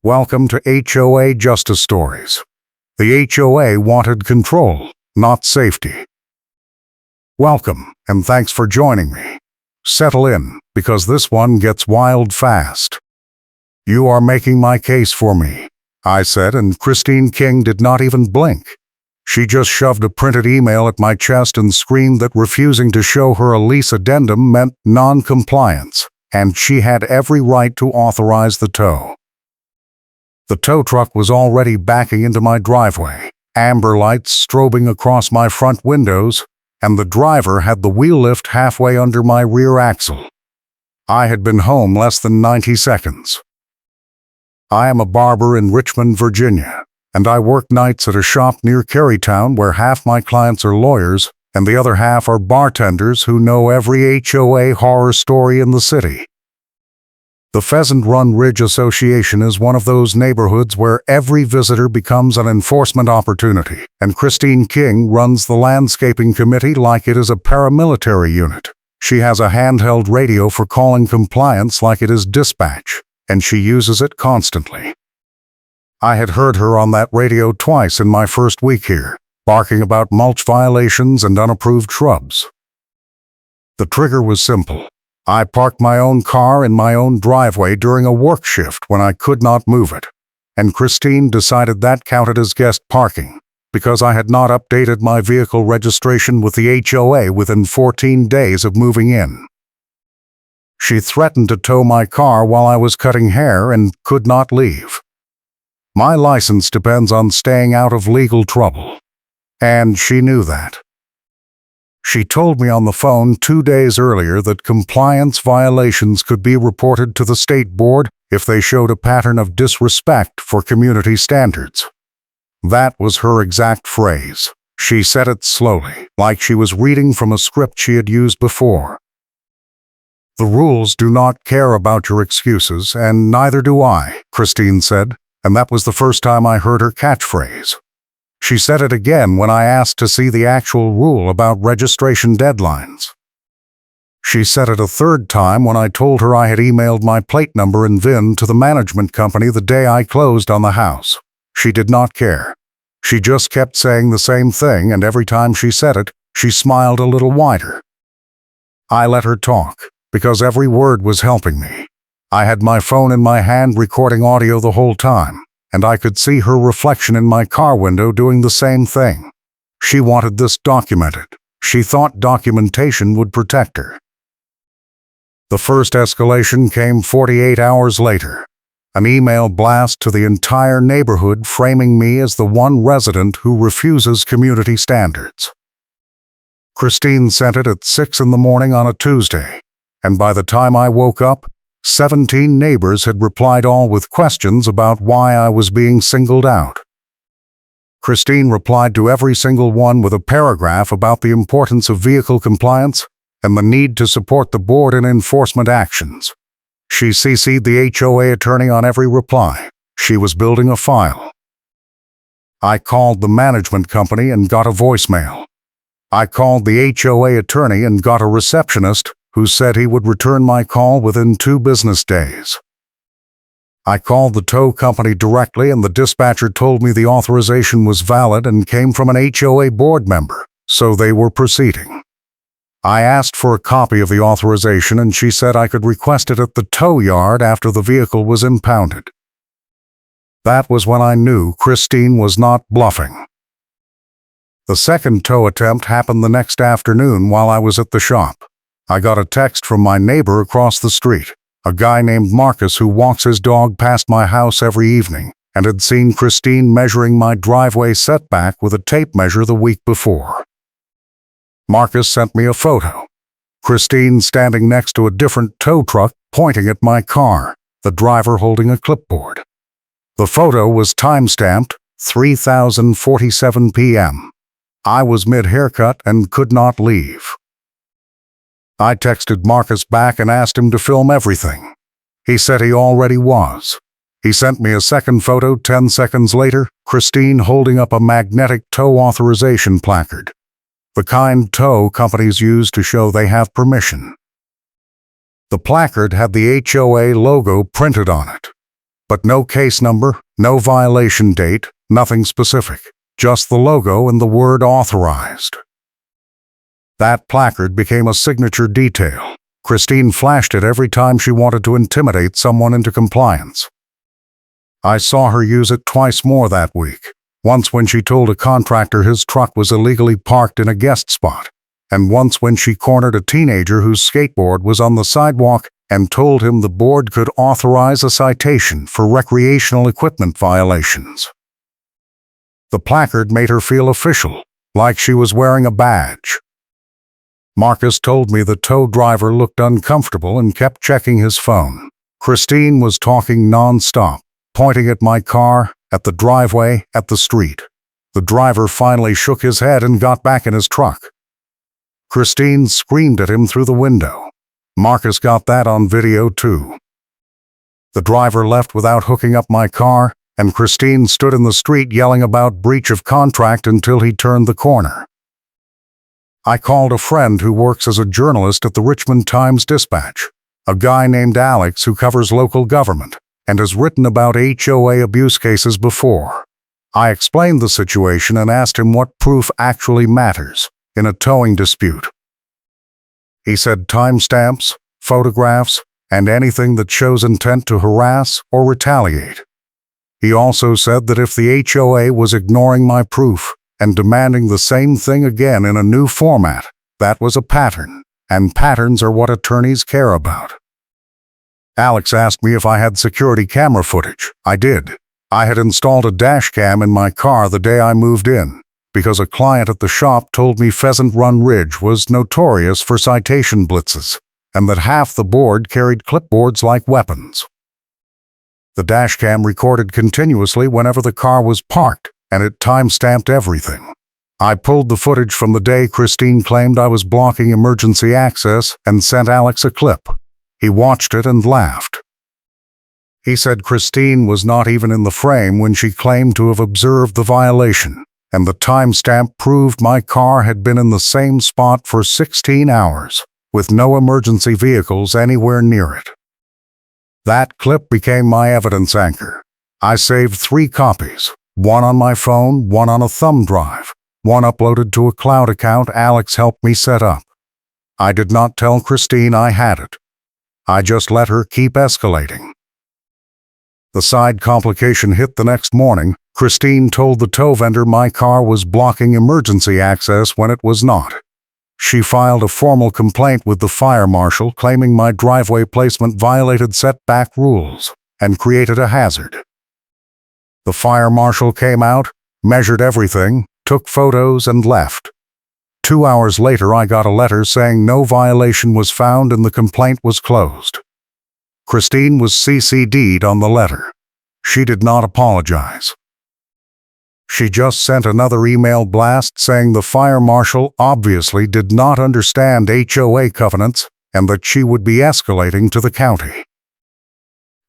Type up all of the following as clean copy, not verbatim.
Welcome to HOA Justice Stories. The HOA wanted control, not safety. Welcome, and thanks for joining me. Settle in, because this one gets wild fast. "You are making my case for me," I said, and Christine King did not even blink. She just shoved a printed email at my chest and screamed that refusing to show her a lease addendum meant non-compliance, and she had every right to authorize the tow. The tow truck was already backing into my driveway, amber lights strobing across my front windows, and the driver had the wheel lift halfway under my rear axle. I had been home less than 90 seconds. I am a barber in Richmond, Virginia, and I work nights at a shop near Carytown where half my clients are lawyers and the other half are bartenders who know every HOA horror story in the city. The Pheasant Run Ridge Association is one of those neighborhoods where every visitor becomes an enforcement opportunity, and Christine King runs the landscaping committee like it is a paramilitary unit. She has a handheld radio for calling compliance like it is dispatch, and she uses it constantly. I had heard her on that radio twice in my first week here, barking about mulch violations and unapproved shrubs. The trigger was simple. I parked my own car in my own driveway during a work shift when I could not move it, and Christine decided that counted as guest parking because I had not updated my vehicle registration with the HOA within 14 days of moving in. She threatened to tow my car while I was cutting hair and could not leave. My license depends on staying out of legal trouble, and she knew that. She told me on the phone 2 days earlier that compliance violations could be reported to the state board if they showed a pattern of disrespect for community standards. That was her exact phrase. She said it slowly, like she was reading from a script she had used before. "The rules do not care about your excuses, and neither do I," Christine said, and that was the first time I heard her catchphrase. She said it again when I asked to see the actual rule about registration deadlines. She said it a third time when I told her I had emailed my plate number and VIN to the management company the day I closed on the house. She did not care. She just kept saying the same thing, and every time she said it, she smiled a little wider. I let her talk, because every word was helping me. I had my phone in my hand recording audio the whole time, and I could see her reflection in my car window doing the same thing. She wanted this documented. She thought documentation would protect her. The first escalation came 48 hours later. An email blast to the entire neighborhood framing me as the one resident who refuses community standards. Christine sent it at 6 in the morning on a Tuesday, and by the time I woke up, 17 neighbors had replied, all with questions about why I was being singled out. Christine replied to every single one with a paragraph about the importance of vehicle compliance and the need to support the board in enforcement actions. She CC'd the HOA attorney on every reply. She was building a file. I called the management company and got a voicemail. I called the HOA attorney and got a receptionist who said he would return my call within 2 business days. I called the tow company directly, and the dispatcher told me the authorization was valid and came from an HOA board member, so they were proceeding. I asked for a copy of the authorization, and she said I could request it at the tow yard after the vehicle was impounded. That was when I knew Christine was not bluffing. The second tow attempt happened the next afternoon while I was at the shop. I got a text from my neighbor across the street, a guy named Marcus who walks his dog past my house every evening, and had seen Christine measuring my driveway setback with a tape measure the week before. Marcus sent me a photo. Christine standing next to a different tow truck pointing at my car, the driver holding a clipboard. The photo was time-stamped 3:47 p.m. I was mid-haircut and could not leave. I texted Marcus back and asked him to film everything. He said he already was. He sent me a second photo 10 seconds later, Christine holding up a magnetic tow authorization placard, the kind tow companies use to show they have permission. The placard had the HOA logo printed on it. But no case number, no violation date, nothing specific, just the logo and the word authorized. That placard became a signature detail. Christine flashed it every time she wanted to intimidate someone into compliance. I saw her use it twice more that week. Once when she told a contractor his truck was illegally parked in a guest spot, and once when she cornered a teenager whose skateboard was on the sidewalk and told him the board could authorize a citation for recreational equipment violations. The placard made her feel official, like she was wearing a badge. Marcus told me the tow driver looked uncomfortable and kept checking his phone. Christine was talking non-stop, pointing at my car, at the driveway, at the street. The driver finally shook his head and got back in his truck. Christine screamed at him through the window. Marcus got that on video too. The driver left without hooking up my car, and Christine stood in the street yelling about breach of contract until he turned the corner. I called a friend who works as a journalist at the Richmond Times-Dispatch, a guy named Alex who covers local government and has written about HOA abuse cases before. I explained the situation and asked him what proof actually matters in a towing dispute. He said timestamps, photographs, and anything that shows intent to harass or retaliate. He also said that if the HOA was ignoring my proof and demanding the same thing again in a new format, that was a pattern, and patterns are what attorneys care about. Alex asked me if I had security camera footage. I did. I had installed a dash cam in my car the day I moved in, because a client at the shop told me Pheasant Run Ridge was notorious for citation blitzes, and that half the board carried clipboards like weapons. The dashcam recorded continuously whenever the car was parked, and it time-stamped everything. I pulled the footage from the day Christine claimed I was blocking emergency access and sent Alex a clip. He watched it and laughed. He said Christine was not even in the frame when she claimed to have observed the violation, and the timestamp proved my car had been in the same spot for 16 hours, with no emergency vehicles anywhere near it. That clip became my evidence anchor. I saved 3 copies, one on my phone, one on a thumb drive, one uploaded to a cloud account Alex helped me set up. I did not tell Christine I had it. I just let her keep escalating. The side complication hit the next morning. Christine told the tow vendor my car was blocking emergency access when it was not. She filed a formal complaint with the fire marshal claiming my driveway placement violated setback rules and created a hazard. The fire marshal came out, measured everything, took photos, and left. 2 hours later, I got a letter saying no violation was found and the complaint was closed. Christine was CC'd on the letter. She did not apologize. She just sent another email blast saying the fire marshal obviously did not understand HOA covenants and that she would be escalating to the county.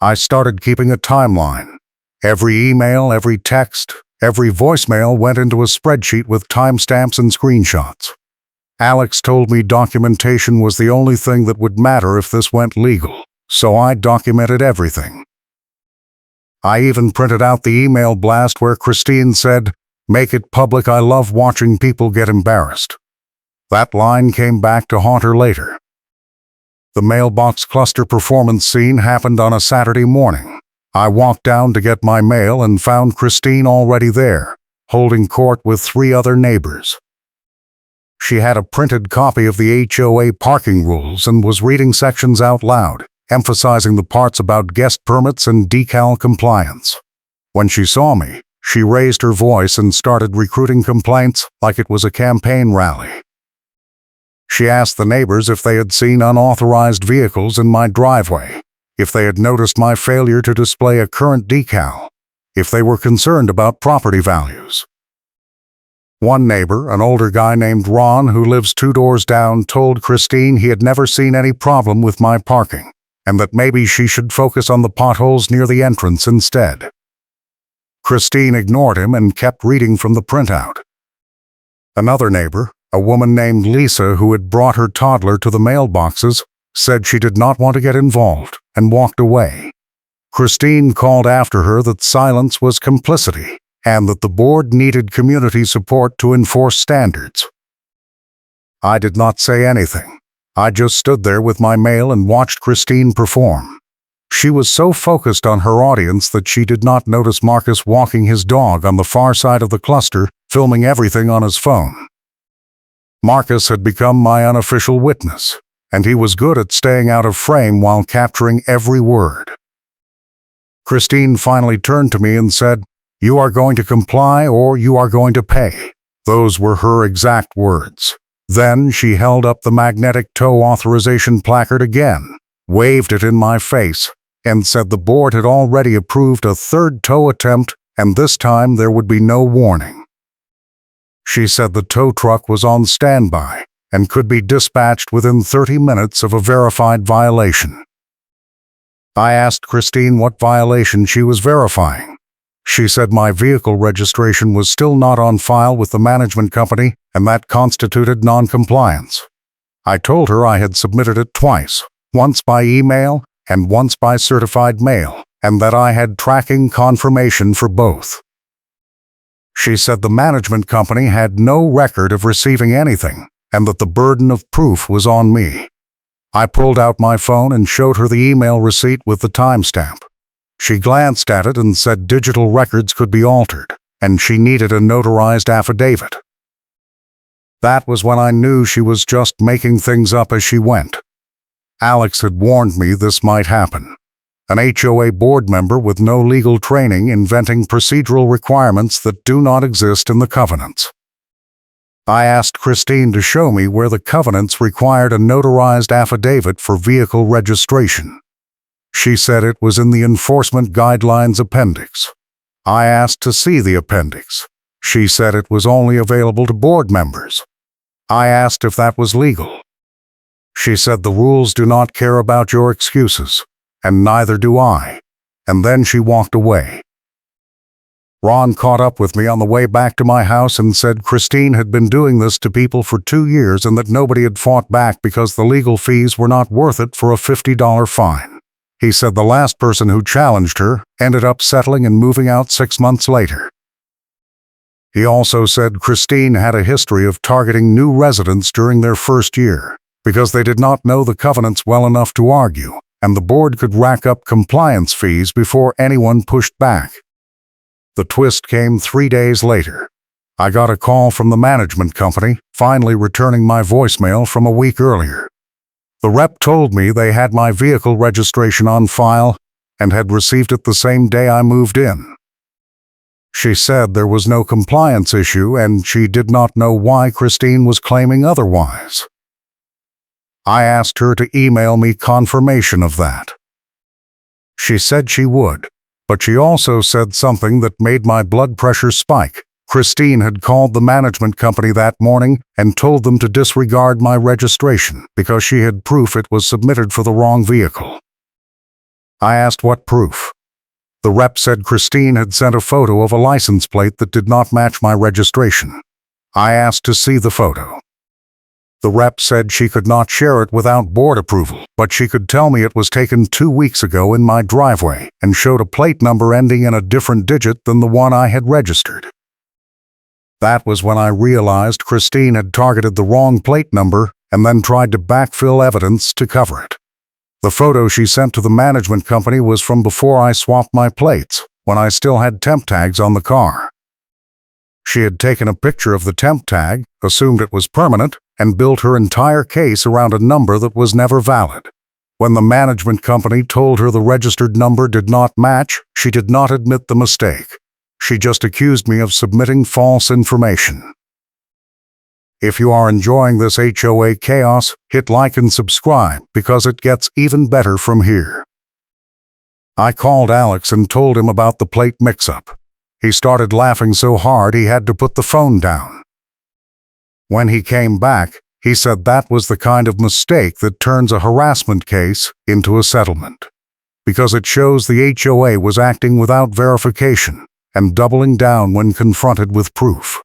I started keeping a timeline. Every email, every text, every voicemail went into a spreadsheet with timestamps and screenshots. Alex told me documentation was the only thing that would matter if this went legal, so I documented everything. I even printed out the email blast where Christine said, "Make it public, I love watching people get embarrassed." That line came back to haunt her later. The mailbox cluster performance scene happened on a Saturday morning. I walked down to get my mail and found Christine already there, holding court with 3 other neighbors. She had a printed copy of the HOA parking rules and was reading sections out loud, emphasizing the parts about guest permits and decal compliance. When she saw me, she raised her voice and started recruiting complaints like it was a campaign rally. She asked the neighbors if they had seen unauthorized vehicles in my driveway, if they had noticed my failure to display a current decal, if they were concerned about property values. One neighbor, an older guy named Ron who lives 2 doors down, told Christine he had never seen any problem with my parking, and that maybe she should focus on the potholes near the entrance instead. Christine ignored him and kept reading from the printout. Another neighbor, a woman named Lisa who had brought her toddler to the mailboxes, said she did not want to get involved and walked away. Christine called after her that silence was complicity and that the board needed community support to enforce standards. I did not say anything. I just stood there with my mail and watched Christine perform. She was so focused on her audience that she did not notice Marcus walking his dog on the far side of the cluster, filming everything on his phone. Marcus had become my unofficial witness, and he was good at staying out of frame while capturing every word. Christine finally turned to me and said, "You are going to comply or you are going to pay." Those were her exact words. Then she held up the magnetic tow authorization placard again, waved it in my face, and said the board had already approved a third tow attempt, and this time there would be no warning. She said the tow truck was on standby and could be dispatched within 30 minutes of a verified violation. I asked Christine what violation she was verifying. She said my vehicle registration was still not on file with the management company, and that constituted non-compliance. I told her I had submitted it twice, once by email and once by certified mail, and that I had tracking confirmation for both. She said the management company had no record of receiving anything, and that the burden of proof was on me. I pulled out my phone and showed her the email receipt with the timestamp. She glanced at it and said digital records could be altered, and she needed a notarized affidavit. That was when I knew she was just making things up as she went. Alex had warned me this might happen. An HOA board member with no legal training inventing procedural requirements that do not exist in the covenants. I asked Christine to show me where the covenants required a notarized affidavit for vehicle registration. She said it was in the Enforcement Guidelines Appendix. I asked to see the appendix. She said it was only available to board members. I asked if that was legal. She said the rules do not care about your excuses, and neither do I, and then she walked away. Ron caught up with me on the way back to my house and said Christine had been doing this to people for 2 years and that nobody had fought back because the legal fees were not worth it for a $50 fine. He said the last person who challenged her ended up settling and moving out 6 months later. He also said Christine had a history of targeting new residents during their first year because they did not know the covenants well enough to argue, and the board could rack up compliance fees before anyone pushed back. The twist came 3 days later. I got a call from the management company, finally returning my voicemail from a week earlier. The rep told me they had my vehicle registration on file and had received it the same day I moved in. She said there was no compliance issue and she did not know why Christine was claiming otherwise. I asked her to email me confirmation of that. She said she would, but she also said something that made my blood pressure spike. Christine had called the management company that morning and told them to disregard my registration because she had proof it was submitted for the wrong vehicle. I asked what proof. The rep said Christine had sent a photo of a license plate that did not match my registration. I asked to see the photo. The rep said she could not share it without board approval, but she could tell me it was taken 2 weeks ago in my driveway and showed a plate number ending in a different digit than the one I had registered. That was when I realized Christine had targeted the wrong plate number and then tried to backfill evidence to cover it. The photo she sent to the management company was from before I swapped my plates, when I still had temp tags on the car. She had taken a picture of the temp tag, assumed it was permanent, and built her entire case around a number that was never valid. When the management company told her the registered number did not match, she did not admit the mistake. She just accused me of submitting false information. If you are enjoying this HOA chaos, hit like and subscribe because it gets even better from here. I called Alex and told him about the plate mix-up. He started laughing so hard he had to put the phone down. When he came back, he said that was the kind of mistake that turns a harassment case into a settlement, because it shows the HOA was acting without verification and doubling down when confronted with proof.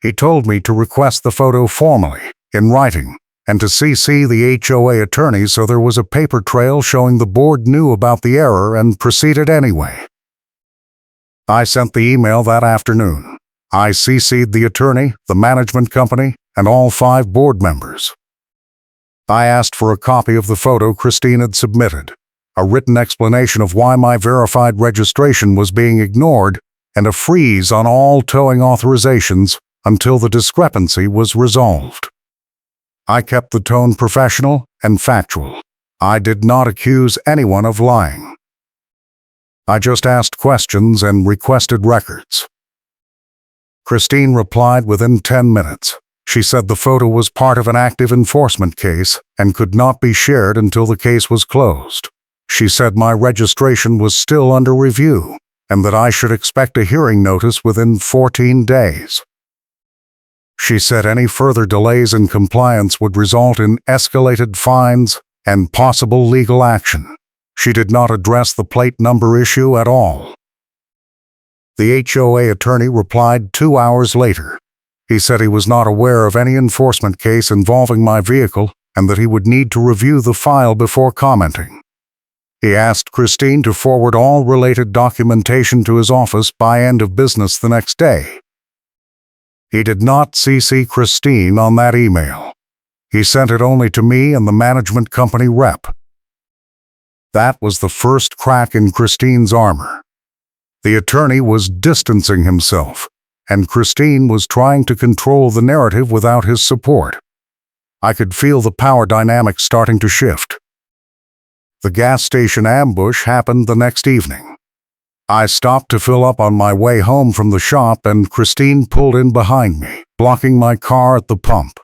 He told me to request the photo formally, in writing, and to CC the HOA attorney so there was a paper trail showing the board knew about the error and proceeded anyway. I sent the email that afternoon. I CC'd the attorney, the management company, and all 5 board members. I asked for a copy of the photo Christine had submitted, a written explanation of why my verified registration was being ignored, and a freeze on all towing authorizations until the discrepancy was resolved. I kept the tone professional and factual. I did not accuse anyone of lying. I just asked questions and requested records. Christine replied within 10 minutes. She said the photo was part of an active enforcement case and could not be shared until the case was closed. She said my registration was still under review and that I should expect a hearing notice within 14 days. She said any further delays in compliance would result in escalated fines and possible legal action. She did not address the plate number issue at all. The HOA attorney replied 2 hours later. He said he was not aware of any enforcement case involving my vehicle and that he would need to review the file before commenting. He asked Christine to forward all related documentation to his office by end of business the next day. He did not CC Christine on that email. He sent it only to me and the management company rep. That was the first crack in Christine's armor. The attorney was distancing himself, and Christine was trying to control the narrative without his support. I could feel the power dynamic starting to shift. The gas station ambush happened the next evening. I stopped to fill up on my way home from the shop and Christine pulled in behind me, blocking my car at the pump.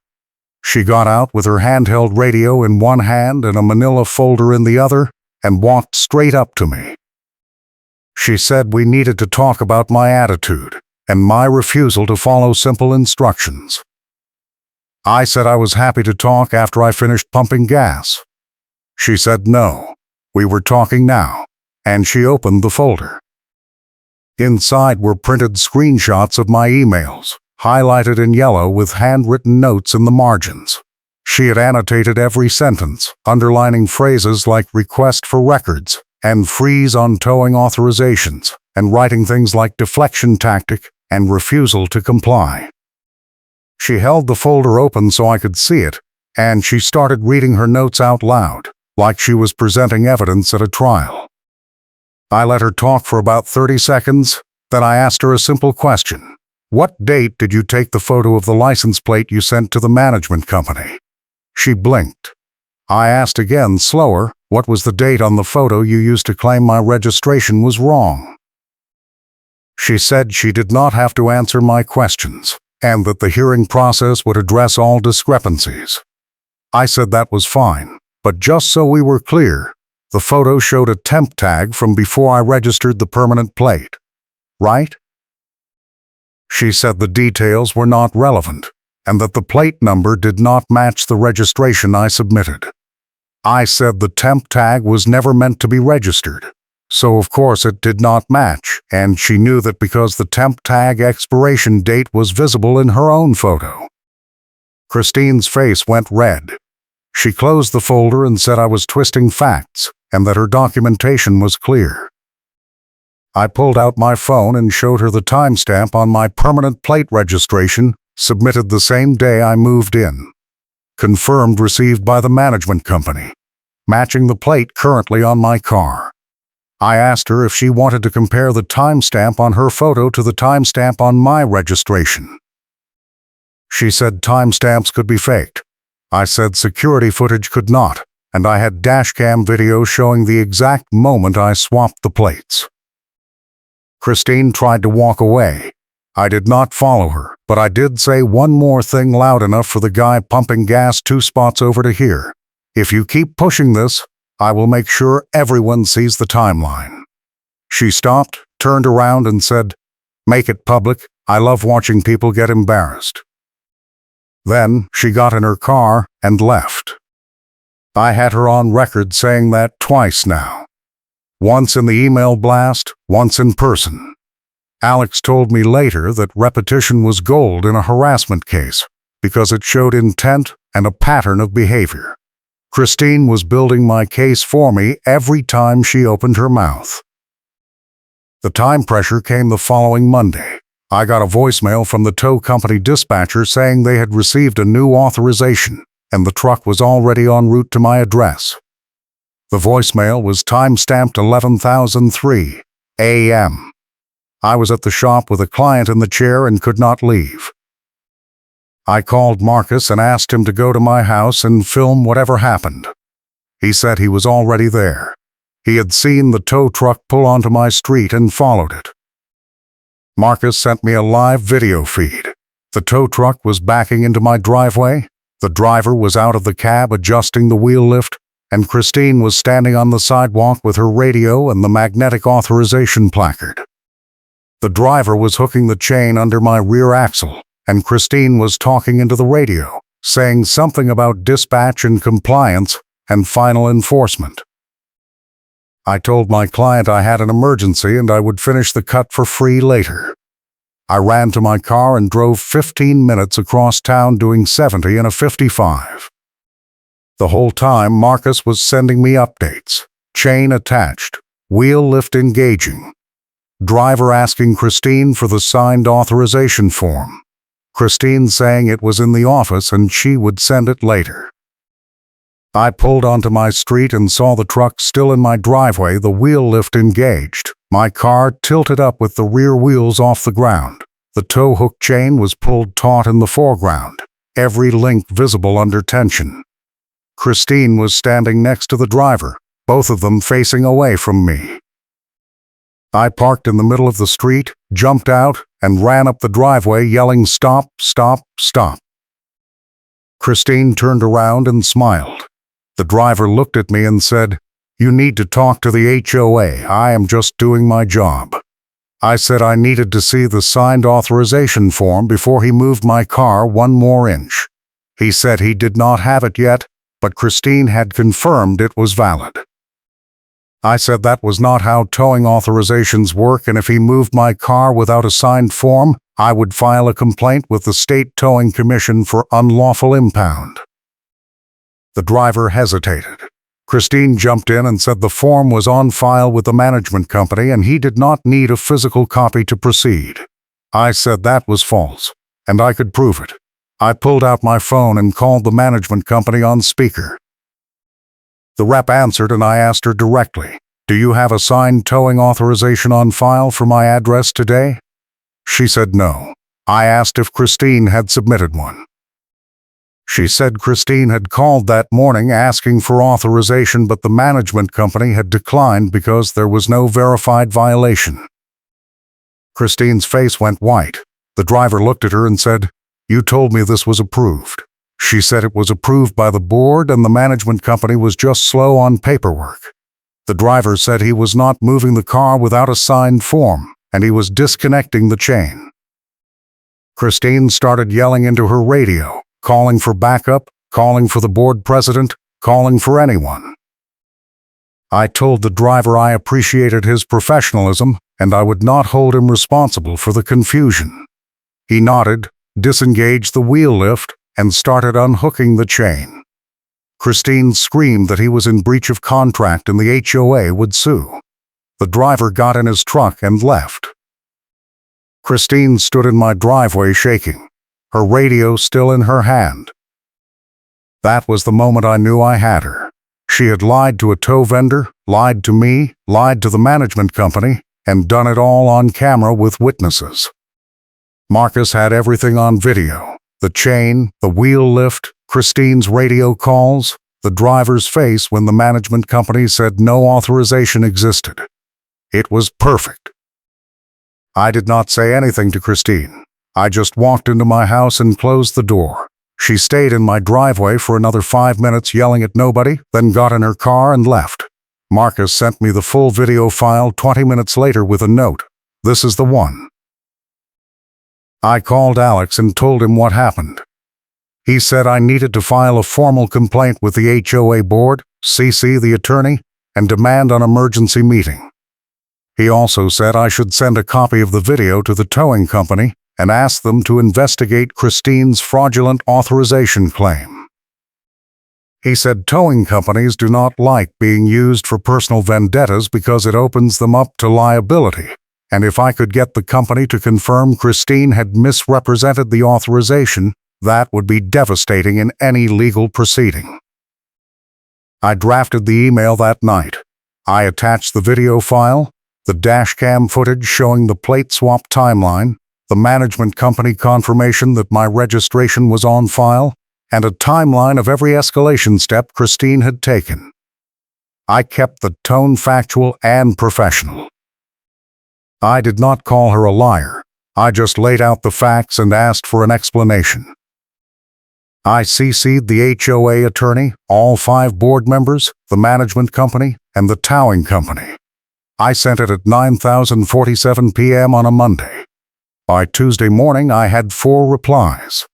She got out with her handheld radio in one hand and a manila folder in the other and walked straight up to me. She said we needed to talk about my attitude and my refusal to follow simple instructions. I said I was happy to talk after I finished pumping gas. She said no, we were talking now, and she opened the folder. Inside were printed screenshots of my emails, highlighted in yellow with handwritten notes in the margins. She had annotated every sentence, underlining phrases like request for records and freeze on towing authorizations, and writing things like deflection tactic and refusal to comply. She held the folder open so I could see it, and she started reading her notes out loud, like she was presenting evidence at a trial. I let her talk for about 30 seconds, then I asked her a simple question. What date did you take the photo of the license plate you sent to the management company? She blinked. I asked again, slower, what was the date on the photo you used to claim my registration was wrong? She said she did not have to answer my questions, and that the hearing process would address all discrepancies. I said that was fine, but just so we were clear, the photo showed a temp tag from before I registered the permanent plate, right? She said the details were not relevant, and that the plate number did not match the registration I submitted. I said the temp tag was never meant to be registered, so of course it did not match, and she knew that because the temp tag expiration date was visible in her own photo. Christine's face went red. She closed the folder and said I was twisting facts, and that her documentation was clear. I pulled out my phone and showed her the timestamp on my permanent plate registration, submitted the same day I moved in. Confirmed received by the management company, matching the plate currently on my car. I asked her if she wanted to compare the timestamp on her photo to the timestamp on my registration. She said timestamps could be faked. I said security footage could not, and I had dashcam video showing the exact moment I swapped the plates. Christine tried to walk away. I did not follow her, but I did say one more thing loud enough for the guy pumping gas 2 spots over to hear. If you keep pushing this, I will make sure everyone sees the timeline. She stopped, turned around and said, "Make it public. I love watching people get embarrassed." Then she got in her car and left. I had her on record saying that twice now. Once in the email blast, once in person. Alex told me later that repetition was gold in a harassment case, because it showed intent and a pattern of behavior. Christine was building my case for me every time she opened her mouth. The time pressure came the following Monday. I got a voicemail from the tow company dispatcher saying they had received a new authorization and the truck was already en route to my address. The voicemail was time-stamped 11:03 a.m. I was at the shop with a client in the chair and could not leave. I called Marcus and asked him to go to my house and film whatever happened. He said he was already there. He had seen the tow truck pull onto my street and followed it. Marcus sent me a live video feed. The tow truck was backing into my driveway, the driver was out of the cab adjusting the wheel lift, and Christine was standing on the sidewalk with her radio and the magnetic authorization placard. The driver was hooking the chain under my rear axle, and Christine was talking into the radio, saying something about dispatch and compliance and final enforcement. I told my client I had an emergency and I would finish the cut for free later. I ran to my car and drove 15 minutes across town doing 70 in a 55. The whole time Marcus was sending me updates. Chain attached, wheel lift engaging. Driver asking Christine for the signed authorization form. Christine saying it was in the office and she would send it later. I pulled onto my street and saw the truck still in my driveway, the wheel lift engaged, my car tilted up with the rear wheels off the ground. The tow hook chain was pulled taut in the foreground, every link visible under tension. Christine was standing next to the driver, both of them facing away from me. I parked in the middle of the street, jumped out, and ran up the driveway yelling, "Stop, stop, stop." Christine turned around and smiled. The driver looked at me and said, "You need to talk to the HOA, I am just doing my job." I said I needed to see the signed authorization form before he moved my car one more inch. He said he did not have it yet, but Christine had confirmed it was valid. I said that was not how towing authorizations work, and if he moved my car without a signed form, I would file a complaint with the State Towing Commission for unlawful impound. The driver hesitated. Christine jumped in and said the form was on file with the management company and he did not need a physical copy to proceed. I said that was false, and I could prove it. I pulled out my phone and called the management company on speaker. The rep answered and I asked her directly, "Do you have a signed towing authorization on file for my address today?" She said no. I asked if Christine had submitted one. She said Christine had called that morning asking for authorization, but the management company had declined because there was no verified violation. Christine's face went white. The driver looked at her and said, "You told me this was approved." She said it was approved by the board and the management company was just slow on paperwork. The driver said he was not moving the car without a signed form, and he was disconnecting the chain. Christine started yelling into her radio, calling for backup, calling for the board president, calling for anyone. I told the driver I appreciated his professionalism and I would not hold him responsible for the confusion. He nodded, disengaged the wheel lift, and started unhooking the chain. Christine screamed that he was in breach of contract and the HOA would sue. The driver got in his truck and left. Christine stood in my driveway shaking, her radio still in her hand. That was the moment I knew I had her. She had lied to a tow vendor, lied to me, lied to the management company, and done it all on camera with witnesses. Marcus had everything on video. The chain, the wheel lift, Christine's radio calls, the driver's face when the management company said no authorization existed. It was perfect. I did not say anything to Christine. I just walked into my house and closed the door. She stayed in my driveway for another 5 minutes yelling at nobody, then got in her car and left. Marcus sent me the full video file 20 minutes later with a note. "This is the one." I called Alex and told him what happened. He said I needed to file a formal complaint with the HOA board, CC the attorney, and demand an emergency meeting. He also said I should send a copy of the video to the towing company and asked them to investigate Christine's fraudulent authorization claim. He said towing companies do not like being used for personal vendettas because it opens them up to liability, and if I could get the company to confirm Christine had misrepresented the authorization, that would be devastating in any legal proceeding. I drafted the email that night. I attached the video file, the dashcam footage showing the plate swap timeline, the management company confirmation that my registration was on file, and a timeline of every escalation step Christine had taken. I kept the tone factual and professional. I did not call her a liar. I just laid out the facts and asked for an explanation. I CC'd the HOA attorney, all 5 board members, the management company, and the towing company. I sent it at 9:47 p.m. on a Monday. By Tuesday morning, I had 4 replies.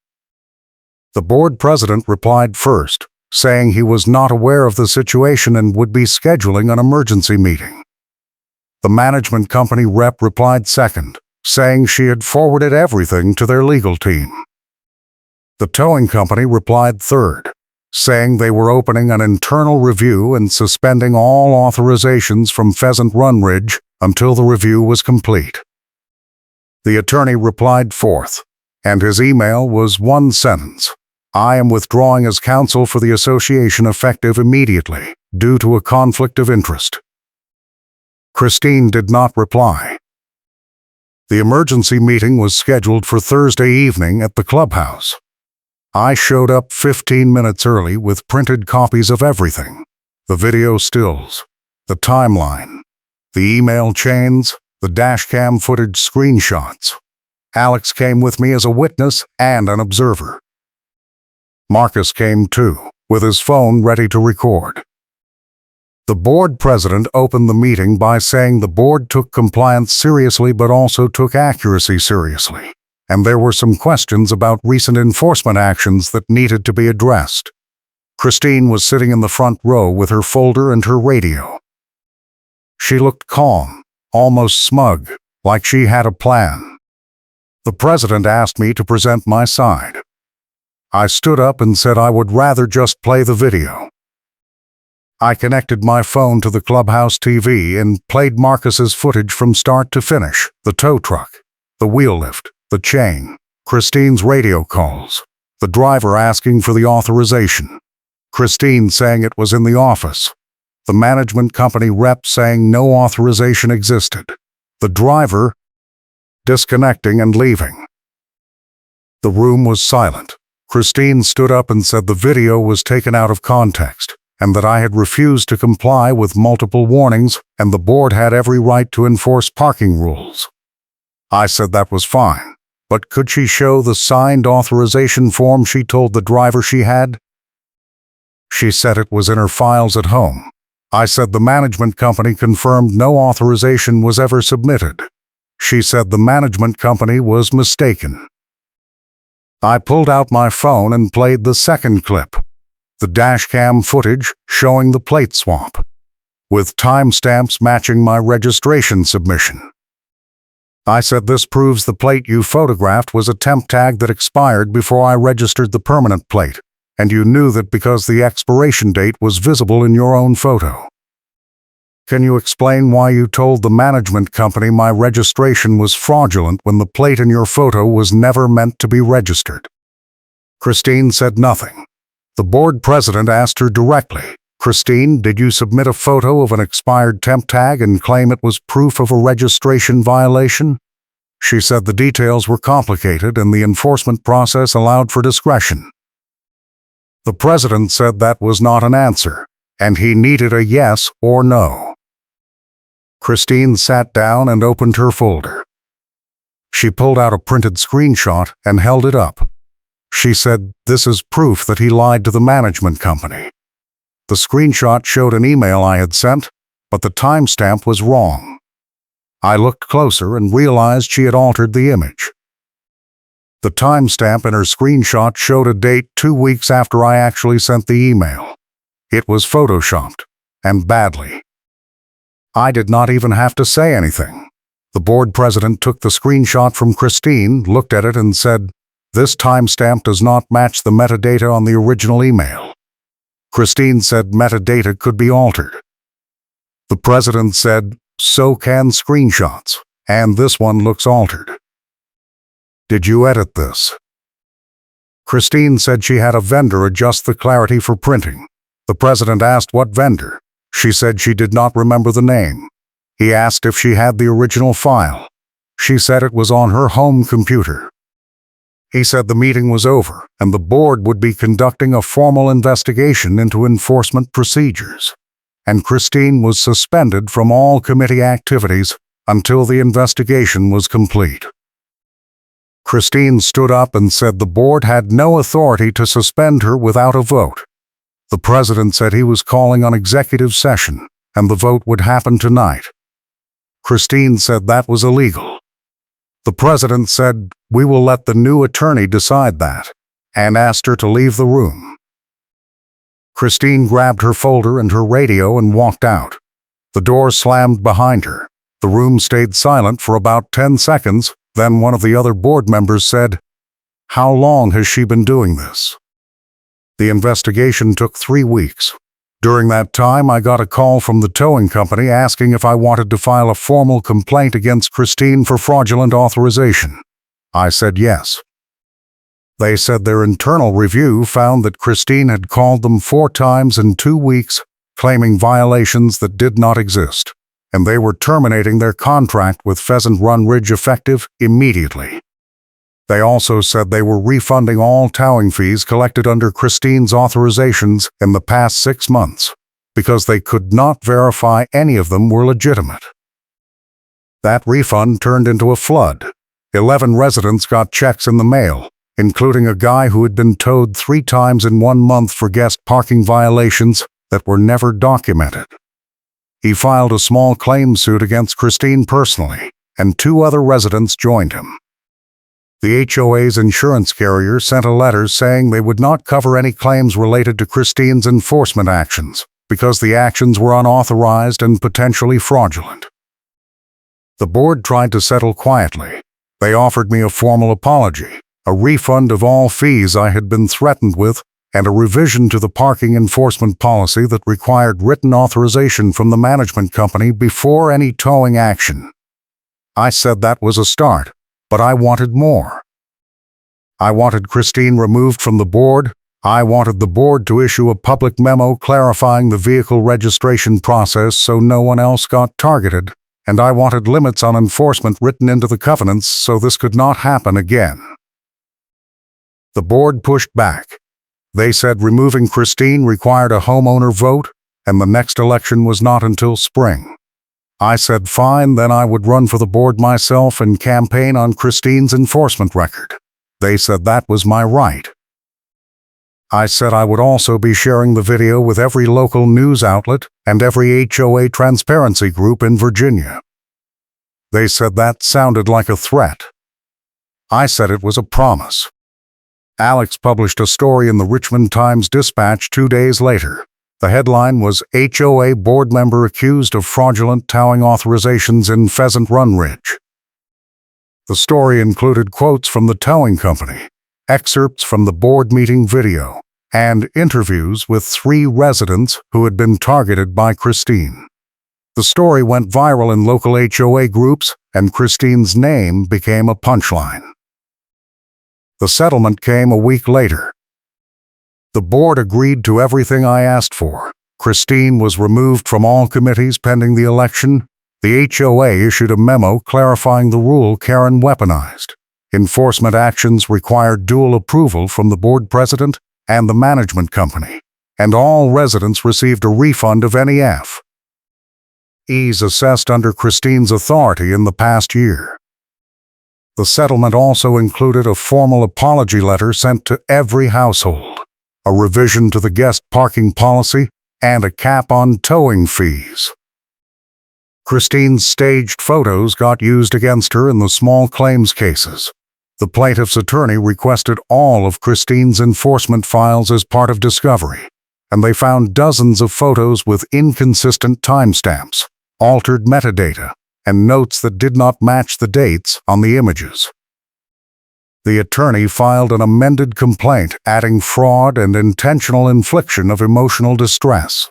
The board president replied first, saying he was not aware of the situation and would be scheduling an emergency meeting. The management company rep replied second, saying she had forwarded everything to their legal team. The towing company replied third, saying they were opening an internal review and suspending all authorizations from Pheasant Run Ridge until the review was complete. The attorney replied fourth, and his email was one sentence. I am withdrawing as counsel for the association effective immediately, due to a conflict of interest. Christine did not reply. The emergency meeting was scheduled for Thursday evening at the clubhouse. I showed up 15 minutes early with printed copies of everything: the video stills, the timeline, the email chains, the dashcam footage screenshots. Alex came with me as a witness and an observer. Marcus came too, with his phone ready to record. The board president opened the meeting by saying the board took compliance seriously but also took accuracy seriously, and there were some questions about recent enforcement actions that needed to be addressed. Christine was sitting in the front row with her folder and her radio. She looked calm, almost smug, like she had a plan. The president asked me to present my side. I stood up and said I would rather just play the video. I connected my phone to the clubhouse TV and played Marcus's footage from start to finish: the tow truck, the wheel lift, the chain, Christine's radio calls, the driver asking for the authorization, Christine saying it was in the office, the management company rep saying no authorization existed, the driver disconnecting and leaving. The room was silent. Christine stood up and said the video was taken out of context, and that I had refused to comply with multiple warnings, and the board had every right to enforce parking rules. I said that was fine, but could she show the signed authorization form she told the driver she had? She said it was in her files at home. I said the management company confirmed no authorization was ever submitted. She said the management company was mistaken. I pulled out my phone and played the second clip, the dashcam footage showing the plate swap, with timestamps matching my registration submission. I said this proves the plate you photographed was a temp tag that expired before I registered the permanent plate, and you knew that because the expiration date was visible in your own photo. Can you explain why you told the management company my registration was fraudulent when the plate in your photo was never meant to be registered? Christine said nothing. The board president asked her directly, Christine, did you submit a photo of an expired temp tag and claim it was proof of a registration violation? She said the details were complicated and the enforcement process allowed for discretion. The president said that was not an answer, and he needed a yes or no. Christine sat down and opened her folder. She pulled out a printed screenshot and held it up. She said, "This is proof that he lied to the management company." The screenshot showed an email I had sent, but the timestamp was wrong. I looked closer and realized she had altered the image. The timestamp in her screenshot showed a date 2 weeks after I actually sent the email. It was photoshopped, and badly. I did not even have to say anything. The board president took the screenshot from Christine, looked at it, and said, "This timestamp does not match the metadata on the original email." Christine said metadata could be altered. The president said, "So can screenshots, and this one looks altered. Did you edit this?" Christine said she had a vendor adjust the clarity for printing. The president asked what vendor. She said she did not remember the name. He asked if she had the original file. She said it was on her home computer. He said the meeting was over and the board would be conducting a formal investigation into enforcement procedures, and Christine was suspended from all committee activities until the investigation was complete. Christine stood up and said the board had no authority to suspend her without a vote. The president said he was calling an executive session and the vote would happen tonight. Christine said that was illegal. The president said, "We will let the new attorney decide that," and asked her to leave the room. Christine grabbed her folder and her radio and walked out. The door slammed behind her. The room stayed silent for about 10 seconds, then one of the other board members said, "How long has she been doing this?" The investigation took 3 weeks. During that time, I got a call from the towing company asking if I wanted to file a formal complaint against Christine for fraudulent authorization. I said yes. They said their internal review found that Christine had called them 4 times in 2 weeks, claiming violations that did not exist, and they were terminating their contract with Pheasant Run Ridge effective immediately. They also said they were refunding all towing fees collected under Christine's authorizations in the past 6 months, because they could not verify any of them were legitimate. That refund turned into a flood. 11 residents got checks in the mail, including a guy who had been towed 3 times in 1 month for guest parking violations that were never documented. He filed a small claim suit against Christine personally, and 2 other residents joined him. The HOA's insurance carrier sent a letter saying they would not cover any claims related to Christine's enforcement actions because the actions were unauthorized and potentially fraudulent. The board tried to settle quietly. They offered me a formal apology, a refund of all fees I had been threatened with, and a revision to the parking enforcement policy that required written authorization from the management company before any towing action. I said that was a start, but I wanted more. I wanted Christine removed from the board. I wanted the board to issue a public memo clarifying the vehicle registration process so no one else got targeted, and I wanted limits on enforcement written into the covenants so this could not happen again. The board pushed back. They said removing Christine required a homeowner vote, and the next election was not until spring. I said fine, then I would run for the board myself and campaign on Christine's enforcement record. They said that was my right. I said I would also be sharing the video with every local news outlet and every HOA transparency group in Virginia. They said that sounded like a threat. I said it was a promise. Alex published a story in the Richmond Times-Dispatch 2 days later. The headline was HOA board member accused of fraudulent towing authorizations in Pheasant Run Ridge. The story included quotes from the towing company, excerpts from the board meeting video, and interviews with 3 residents who had been targeted by Christine. The story went viral in local HOA groups, and Christine's name became a punchline. The settlement came a week later. The board agreed to everything I asked for. Christine was removed from all committees pending the election. The HOA issued a memo clarifying the rule Karen weaponized. Enforcement actions required dual approval from the board president and the management company, and all residents received a refund of NEF. Ease assessed under Christine's authority in the past year. The settlement also included a formal apology letter sent to every household, a revision to the guest parking policy, and a cap on towing fees. Christine's staged photos got used against her in the small claims cases. The plaintiff's attorney requested all of Christine's enforcement files as part of discovery, and they found dozens of photos with inconsistent timestamps, altered metadata, and notes that did not match the dates on the images. The attorney filed an amended complaint adding fraud and intentional infliction of emotional distress.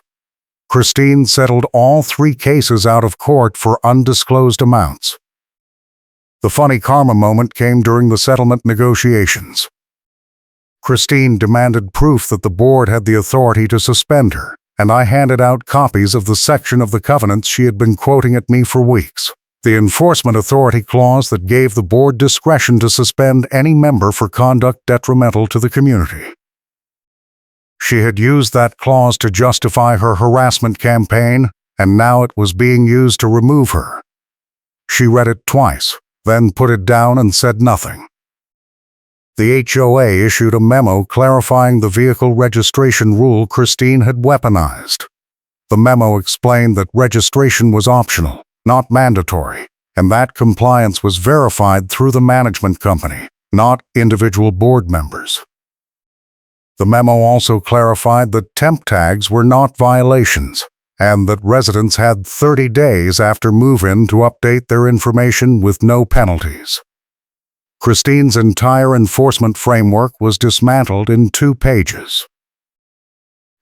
Christine settled all 3 cases out of court for undisclosed amounts. The funny karma moment came during the settlement negotiations. Christine demanded proof that the board had the authority to suspend her, and I handed out copies of the section of the covenants she had been quoting at me for weeks. The enforcement authority clause that gave the board discretion to suspend any member for conduct detrimental to the community. She had used that clause to justify her harassment campaign, and now it was being used to remove her. She read it twice, then put it down and said nothing. The HOA issued a memo clarifying the vehicle registration rule Christine had weaponized. The memo explained that registration was optional, not mandatory, and that compliance was verified through the management company, not individual board members. The memo also clarified that temp tags were not violations, and that residents had 30 days after move-in to update their information with no penalties. Christine's entire enforcement framework was dismantled in 2 pages.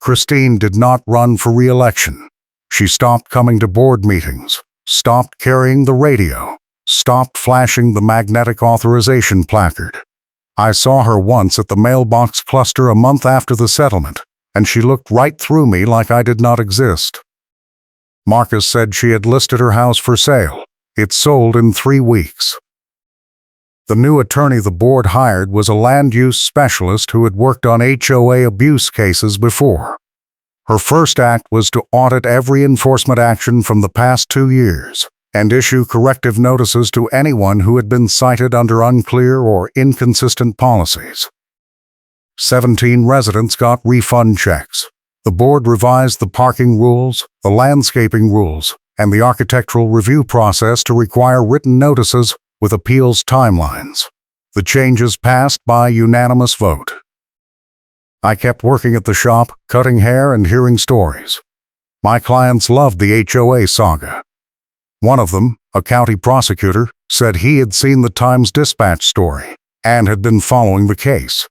Christine did not run for re-election. She stopped coming to board meetings, stopped carrying the radio, stopped flashing the magnetic authorization placard. I saw her once at the mailbox cluster a month after the settlement, and she looked right through me like I did not exist. Marcus said she had listed her house for sale. It sold in 3 weeks. The new attorney the board hired was a land use specialist who had worked on HOA abuse cases before. Her first act was to audit every enforcement action from the past 2 years and issue corrective notices to anyone who had been cited under unclear or inconsistent policies. 17 residents got refund checks. The board revised the parking rules, the landscaping rules, and the architectural review process to require written notices with appeals timelines. The changes passed by unanimous vote. I kept working at the shop, cutting hair and hearing stories. My clients loved the HOA saga. One of them, a county prosecutor, said he had seen the Times-Dispatch story and had been following the case.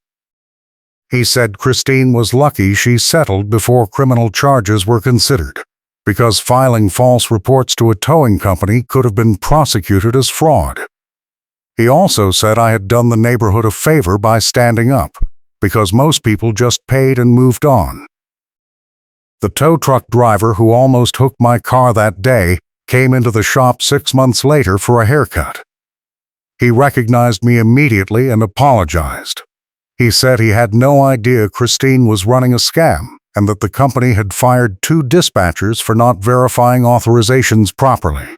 He said Christine was lucky she settled before criminal charges were considered, because filing false reports to a towing company could have been prosecuted as fraud. He also said I had done the neighborhood a favor by standing up, because most people just paid and moved on. The tow truck driver who almost hooked my car that day came into the shop 6 months later for a haircut. He recognized me immediately and apologized. He said he had no idea Christine was running a scam and that the company had fired 2 dispatchers for not verifying authorizations properly.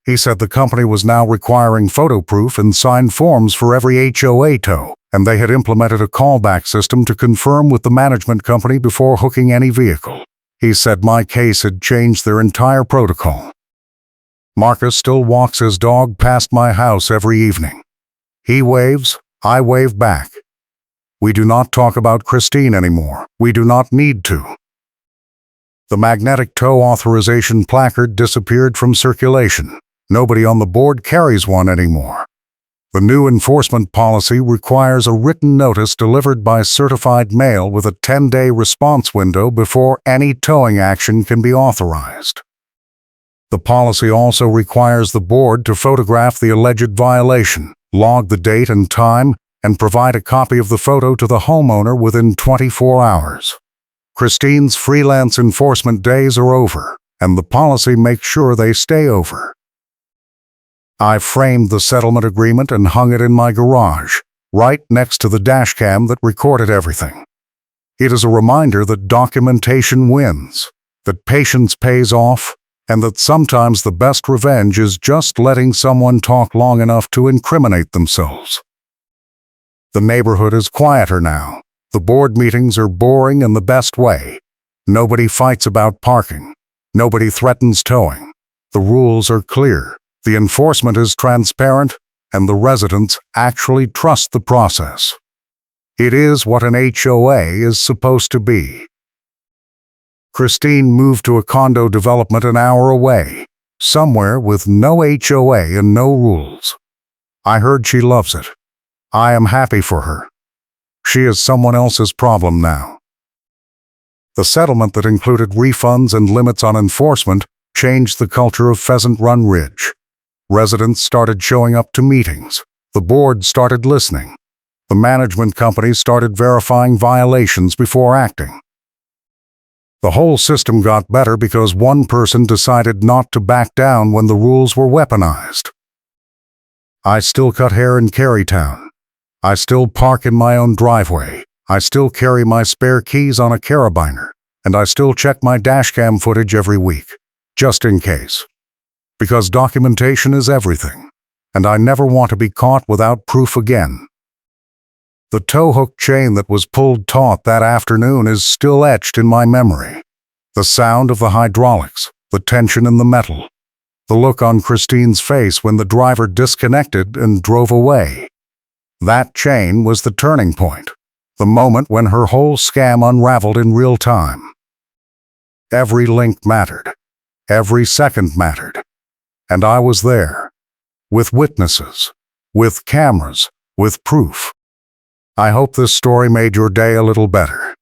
He said the company was now requiring photo proof and signed forms for every HOA tow, and they had implemented a callback system to confirm with the management company before hooking any vehicle. He said my case had changed their entire protocol. Marcus still walks his dog past my house every evening. He waves, I wave back. We do not talk about Christine anymore. We do not need to. The magnetic tow authorization placard disappeared from circulation. Nobody on the board carries one anymore. The new enforcement policy requires a written notice delivered by certified mail with a 10-day response window before any towing action can be authorized. The policy also requires the board to photograph the alleged violation, log the date and time, and provide a copy of the photo to the homeowner within 24 hours. Christine's freelance enforcement days are over, and the policy makes sure they stay over. I framed the settlement agreement and hung it in my garage, right next to the dashcam that recorded everything. It is a reminder that documentation wins, that patience pays off, and that sometimes the best revenge is just letting someone talk long enough to incriminate themselves. The neighborhood is quieter now. The board meetings are boring in the best way. Nobody fights about parking. Nobody threatens towing. The rules are clear. The enforcement is transparent, and the residents actually trust the process. It is what an HOA is supposed to be. Christine moved to a condo development an hour away. somewhere with no HOA and no rules. I heard she loves it. I am happy for her. She is someone else's problem now. The settlement that included refunds and limits on enforcement changed the culture of Pheasant Run Ridge. Residents started showing up to meetings. The board started listening. The management company started verifying violations before acting. The whole system got better because one person decided not to back down when the rules were weaponized. I still cut hair in Carytown. I still park in my own driveway. I still carry my spare keys on a carabiner. And I still check my dashcam footage every week, just in case. Because documentation is everything, and I never want to be caught without proof again. The tow hook chain that was pulled taut that afternoon is still etched in my memory. The sound of the hydraulics, the tension in the metal, the look on Christine's face when the driver disconnected and drove away. That chain was the turning point, the moment when her whole scam unraveled in real time. Every link mattered. Every second mattered. And I was there, with witnesses, with cameras, with proof. I hope this story made your day a little better.